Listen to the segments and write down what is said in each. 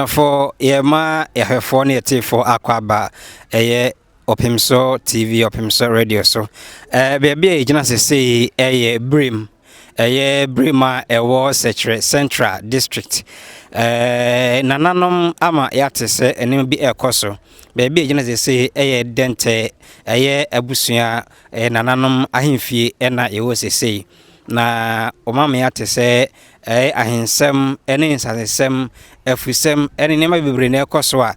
for Yama, Yahefone, for Aquaba, Opimso TV, Opimso Radio. So, baby, agency say, Brim, Brima, War Central District. Nananom ama yate se enim bi ekoso baby agency say dente abusua nananom ahemfie na yewo sesei na omama yate se ahensem ene nsasem afusem ene nema bebre na ekoso a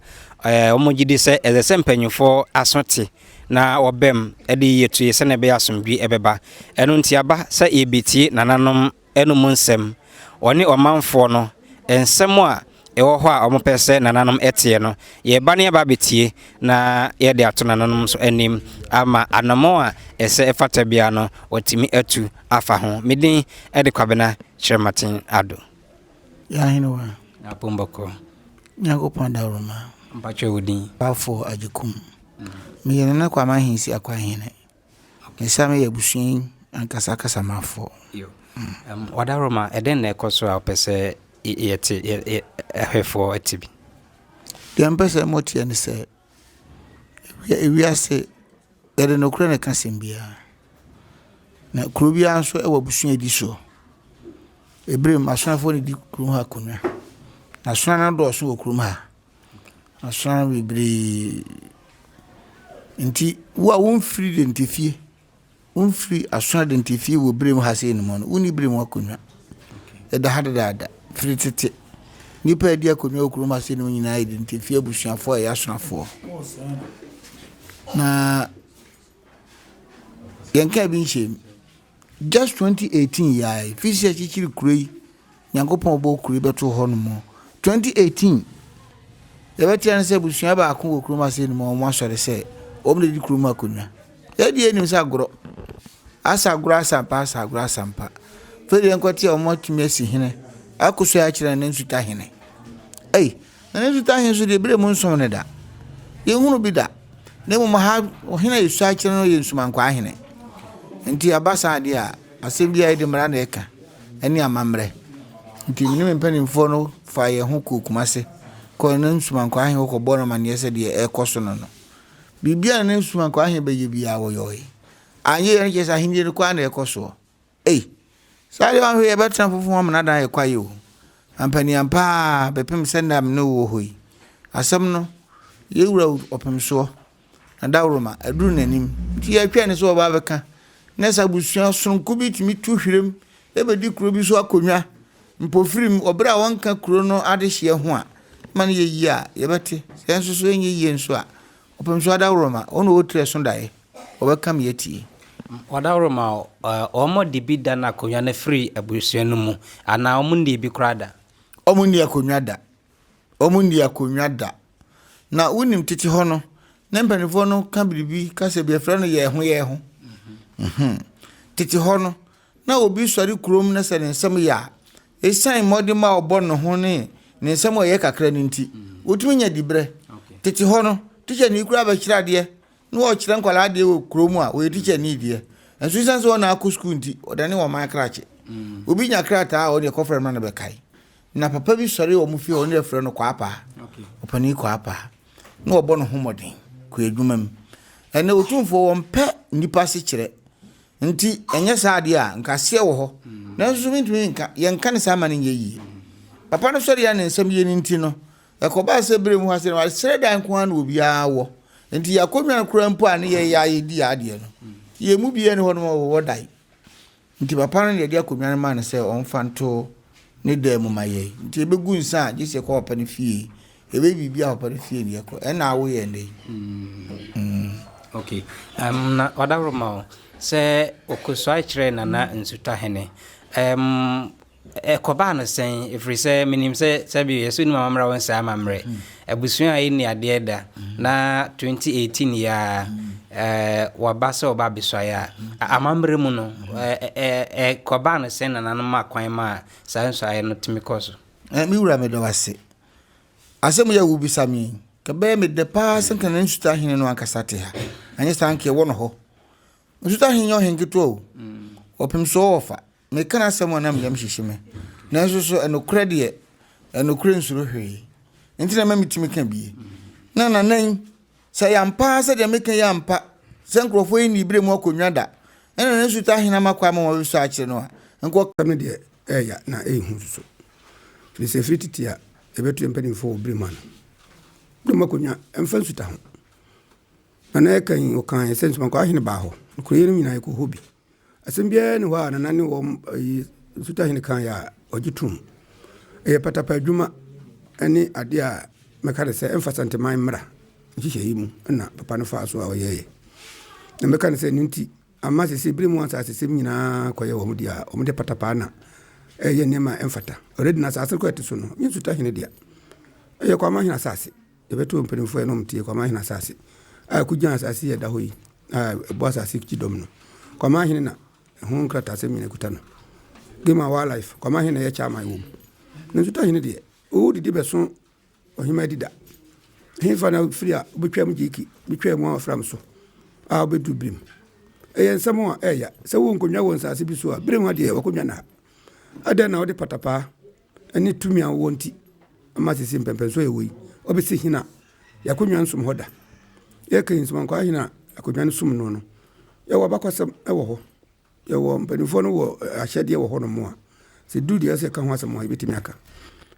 omogidi se ezesempanyufo asote na obem edi yetu yese na be asomdwi ebeba eno ntiaba se ebiti nananom enum nsem oni omanfo no ensemo a ewo ho a omopese nananom etie no ye ba ne ba betie na ye de ato nananom so anim ama anamo a ese efata bia no watimi atu afa ho medin e de kwabena Chirmatin Ado ya hinwa na pomboko nyago panda roma mpacho udin bafo ajikum me yene na kwa mahinsi akwa hene mesame yabusun ankasa kasa mafo yo wadaroma eden na ekoso a opese yete ehefo atibi dem pese motie ne se ewiase ede no kure ne kasembia na kurubia nso e wabusun edi so ebrem asonafo ne di kurum ha konwa na sona na do so kurum ha asona bibri nti wa wonfiri de ntifie wonfiri asona de ntifie wo brem ha se ne mo no uni brem akonwa eda hadada fritete nipa edi akonwa okurum ha se ne nyina ide ntifie abusuafo ya asonafo na yenka bi nchem just 2018 yai fisi chichiri kurei nyankopon bo kurei beto ho no mo 2018 yabati an se busua ba akon okurum ase no mo asore se omle di kurum akonwa yadi enim se agoro asampa fere enkwati omo tumi asi hene akoso ya kire na nsuta hene na nsuta hene so de bere mu nsom ne da ye hunu bi da ne mo ha hene yesu a kire no ye nsumankwa hene nti abasa ade a asembia ide mara na eka ani amamre nti minim mpanimfo no fa ye ho kokumase ko na nsumankwa hene ko bono mane yese de ekoso no bibia na nsumankwa hene be ye bia wo yoyi anye ye nke sa hinde no kwa na ekoso sale wan ye betan fufu ho na dan ye kwaye o ampani ampa bepem sendam no wo hoyi asem no ye wura opemso na dawroma aduru nanim ti ya twa ne so ba beka nesa busua sonko bitimi tu hwirem ebedi kuro bi so akonwa mpofirim obra wonka kuro no adehye ho a man ye yi a ye bete senso so enye yi nso a opemso adawroma ono otre so dae obekam yeti wadaroma omo dibida na akonwa na free abusua no mu ana omo ndi bi krada omundi akonwa da na unim titi ho no na mpanifo no ka biribi ka se biafra no ye ho titi ho no na obi sori kurom na se nsem ya esan modi ma obo no ho ne nsem o ye kakra ni nti otumi nya dibre titi ho no teacher ni kura ba kira de no o kira nkwala de o kurom a o teacher ni de enso isan so na akọ school nti odane wo man krache obi nya krata o de kofre man na be kai na papa bi sori o mu fi o ne frɛ no kwa apa opani kwa apa na obo no homodin ko edwumam ene otumfo wo mpe nipa se kire nti enye saade a nka se wo ho na nso mintumi nka yenka ne sama ne yeyi papa no sori ya ne nsam ye nti no ekoba se bere mu ha se no sere dan ko an obi a wo nti yakonwa kura mpo an ye ya ye di ade no ye mu biye ne ho no wo dai nti papa no de akonwa ma ne se onfa nto ne da mu maye nti ebegu nsa je se ko papa ne fie ebe bibia papa ne fie ne ko e na wo ye ne okay na wadaroma se okoso akire na nsuta hene ekoba no sen ifri se minim se bi yeso ni mamra won se amamre abusua ayi ni ade da na 2018 ya wabasa oba biswa ya amamre mu no ekoba no sen na no makwan ma sanso ayi no timikoso mi wura me do wase asem ya wubisa mi ka be me de pa sen kan nsuta hene no ankasate ha anye sanke wo no ho nsuta hene yo hengeto opem so ofa me kana asem na me yam hihime na so enokra de enokra nsuro hwe nti na mamitimi ka bie na nanan sɛ yampa sɛ de meka yampa sɛ nkrofo yi ni bire mu akonwa da ɛna ne suta hena makwa ma wo so a kyerɛ no a nko kam de ya na ehu so fi se fititi a ebetu empanimfo bire mu no bire mu akonwa emfa suta ho na kan o kan sense man ko ahene ba ho ko yeri nyina ko hobi asem bia ne ho a nanane wo suta hene kan ya ogitum patapa adwuma ani ade a meka de se emfa santeman mra nhihye yi mu na papa no fa so a oyeye na meka ne se nti amma se bire mu ansa se nyina koye wo mu dia o mu de patapa na ye nema emfata already na sa ko etiso no yin suta hene dia kwa ma hena asase ebeto mpenimfo no mtie kwa ma hena asase kugyan asase ye da hoyi bo asase kidom no kwa ma hene na ho nkrata asem nyina kuta no gema wildlife kwa ma hene ye chama wo na suta hene dia o didi beso ohima dida hefa na fria obetwam jiki betwam afram so obedu brim ensamo eya se wo nkonwa won asase bi so a brim ade wakonwa na ada na ode patapa ani tumi a wonti ama sisi mpempenso ewi obisi hina yakonwa nsum hoda yekin nsum kwa hina akonwa nsum no no ye wo bakwasam ewo ho ye wo mpanifo no wo ahyade wo ho no mo a se dudi ase ka ho asem ho ibetimi aka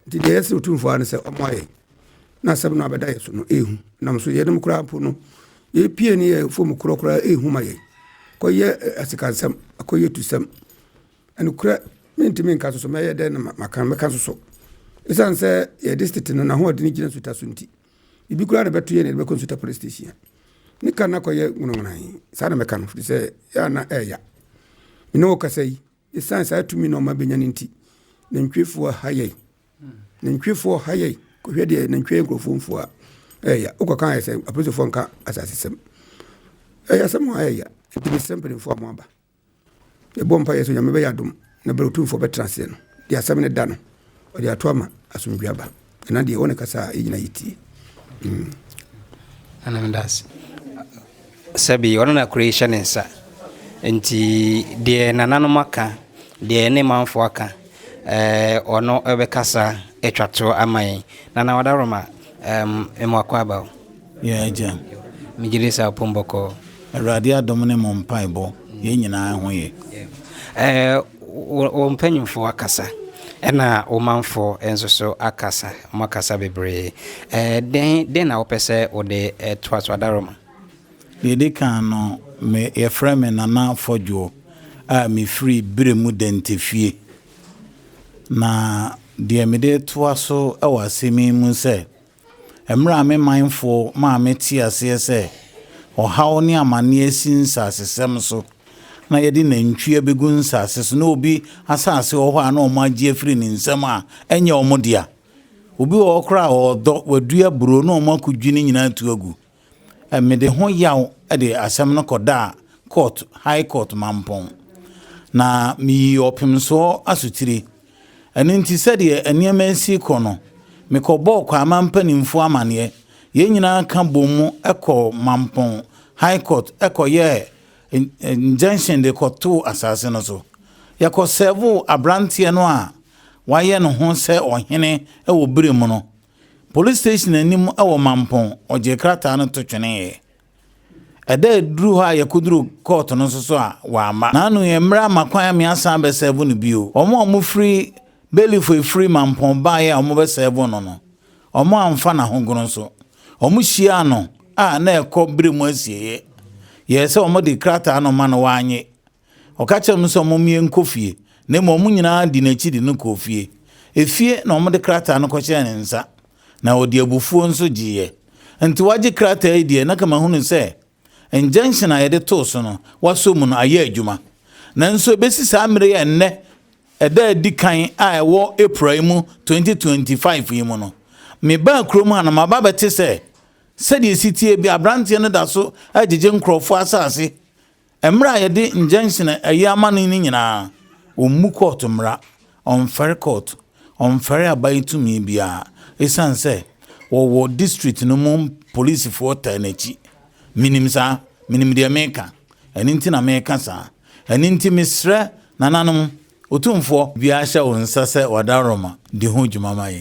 nti de yesi otumfo an se omoye na sab no abeda yeso no ehu nam so ye dem kura po no ye pie ni ye fo mu kura ehu ma ye ko ye asikansam ko ye tusam anu kura minti ka so me ye de na makan me kan so isan se ye district no na ho odi ni gina suta sunti ibi kura de beto ye ne be konsulta police station ni kan na ko ye ngunan sa na me kan fu se ya na eya ino ka sei isan sa tumi no ma benya nti na ntwefo haye na ntwefo haye ko hwede na ntwe nkrofomfo a eya ukokan ese aposofo nka asasesem eya samo eya nti sempre info mo aba e bompa yeso nyame be yadom na berutumfo betrase no dia asem ne da no o dia toama asomdwaba na dia wona kasa yina yiti anamdas sabi wona na creation nsa nti de nanano maka de ne manfo aka ono ebekasa etwato amai nana wadaroma emwakwa aba ya eja mijilisa pomboko awrade adom ne mompaibo ye nyina ho ye o mpanyimfo akasa ena o manfo enso so akasa makasa bebre den na opese o de twato adaroma de kan no me ye frame nana fojo a me free bremu dentifie na de me de toaso e wasemi mu se emra me mindful ma me ti ase se ohaw ne amane asinsa asesem so na yedi na ntwie begunsa aseso na obi asase ho a na o magye free ni nsem a enye o modia obi o kra o do wadua buro na o makudwini nyina tuagu me de ho yaw e de asem no koda court high court mampon na mi opimso asutiri eni nti sede eniema ensi kono me ko bo kwa amampanimfo amane ye nyina ka bomu eko mampon high court eko ye injunction de koto asase no so yako serve abrantie no a waye no ho se ohene e wo bire mu no police station anim e wo mampon oje krata no to twene eda duru ha yakuduru court no so a wa ma na anu ye mra makwan me asan be serve no bio omo free belly for free mampon ba ye omo be serve no no omo amfa na hongoro so omo hia no a na ekọ bire mu asieye ye se omo de krata no ma no wanye okache mu so omo mie nkofie na mo omo nyina di na chi di no kofie efie na omo de krata no koche ne nsa na odi abufuo nso giye nti waje krata idie na kama hunu se injunction ayede to so no waso mu no aye adwuma na nso besi sa amre ye nne eda di kan a ewo April mu 2025 yi mu no me ba krom ha na maba bete se de sitie bi abrantie no da so ajeje nkrofo asase emra yede injunction ayi amane ni nyina ommu court mra on fair court on fair abaitumi bia esanse wo district no mu police for tanachi minim de meka eninti na meka sa eninti misre nananom otumfo bia hye wonsa se wadaroma de ho dwuma mai